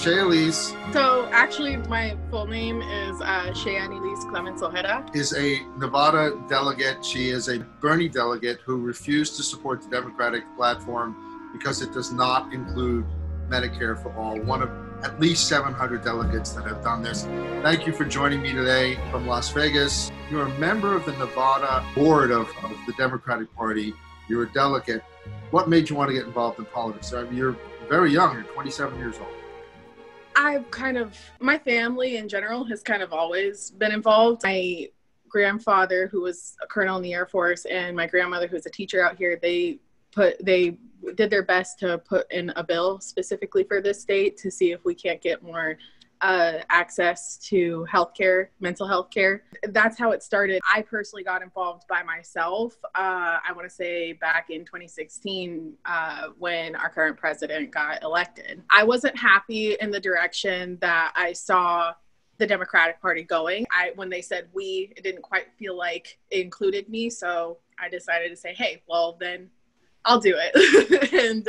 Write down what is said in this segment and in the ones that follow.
Shay Elise. So actually my full name is Shay Elise Clements-Ojeda. Is a Nevada delegate. She is a Bernie delegate who refused to support the Democratic platform because it does not include Medicare for all. One of at least 700 delegates that have done this. Thank you for joining me today from Las Vegas. You're a member of the Nevada board of the Democratic Party. You're a delegate. What made you want to get involved in politics? I mean, you're very young. You're 27 years old. My family in general has kind of always been involved. My grandfather, who was a colonel in the Air Force, and my grandmother, who's a teacher out here, they did their best to put in a bill specifically for this state to see if we can't get more access to healthcare, mental health care. That's how it started. I personally got involved by myself. I want to say back in 2016 when our current president got elected. I wasn't happy in the direction that I saw the Democratic Party going. When they said we, it didn't quite feel like it included me. So I decided to say, hey, well then I'll do it. And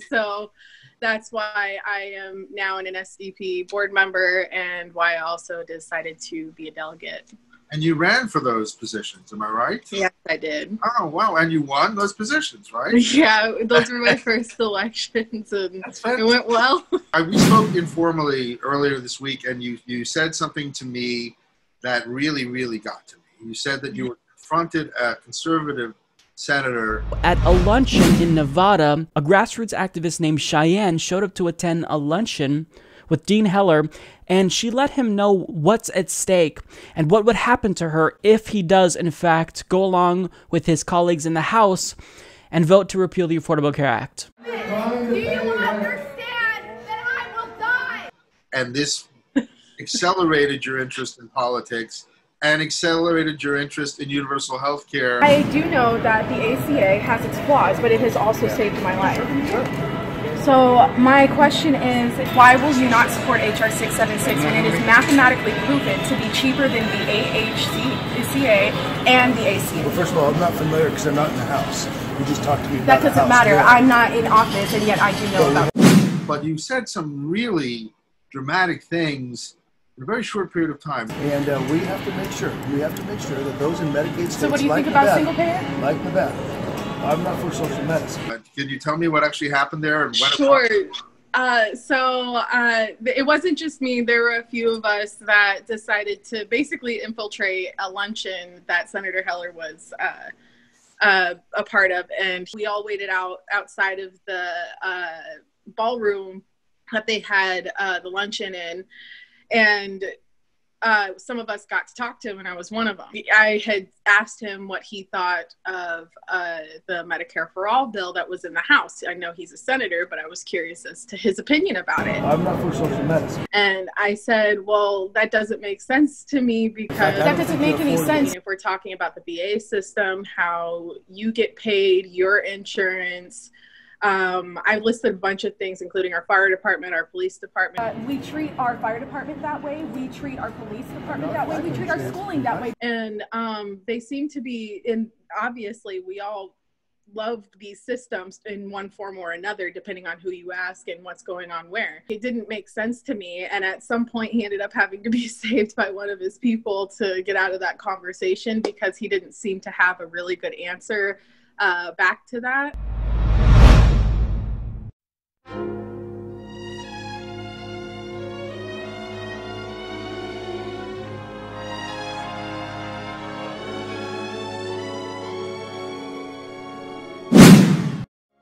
so that's why I am now an SDP board member and why I also decided to be a delegate. And you ran for those positions, am I right? Yes, I did. Oh, wow. And you won those positions, right? Yeah, those were my first elections and it went well. We spoke informally earlier this week and you said something to me that really, really got to me. You said that you were confronted a conservative senator. At a luncheon in Nevada, a grassroots activist named ShaeAnn showed up to attend a luncheon with Dean Heller, and she let him know what's at stake and what would happen to her if he does, in fact, go along with his colleagues in the House and vote to repeal the Affordable Care Act. Do you understand that I will die? And this accelerated your interest in politics and accelerated your interest in universal health care. I do know that the ACA has its flaws, but it has also saved my life. So my question is, why will you not support HR 676 when it is mathematically proven to be cheaper than the AHCA and the ACA? Well, first of all, I'm not familiar because I'm not in the House. You just talked to me about that doesn't matter. Yeah. I'm not in office, and yet I do know about it. But you said some really dramatic things in a very short period of time. And we have to make sure that those in Medicaid states, so what do you like think about Nevada, single payer? Like Nevada. I'm not for social medicine. Can you tell me what actually happened there? And when sure. It wasn't just me. There were a few of us that decided to basically infiltrate a luncheon that Senator Heller was a part of. And we all waited outside of the ballroom that they had the luncheon in. And some of us got to talk to him, and I was one of them. I had asked him what he thought of the Medicare for All bill that was in the House. I know he's a senator, but I was curious as to his opinion about it. I'm not for social medicine. And I said, well, that doesn't make sense to me because that doesn't make any sense. If we're talking about the VA system, how you get paid, your insurance, I listed a bunch of things, including our fire department, our police department. We treat our fire department that way. We treat our police department that way. We treat our schooling that way. And they seem to be, obviously, we all love these systems in one form or another, depending on who you ask and what's going on where. It didn't make sense to me. And at some point, he ended up having to be saved by one of his people to get out of that conversation because he didn't seem to have a really good answer back to that.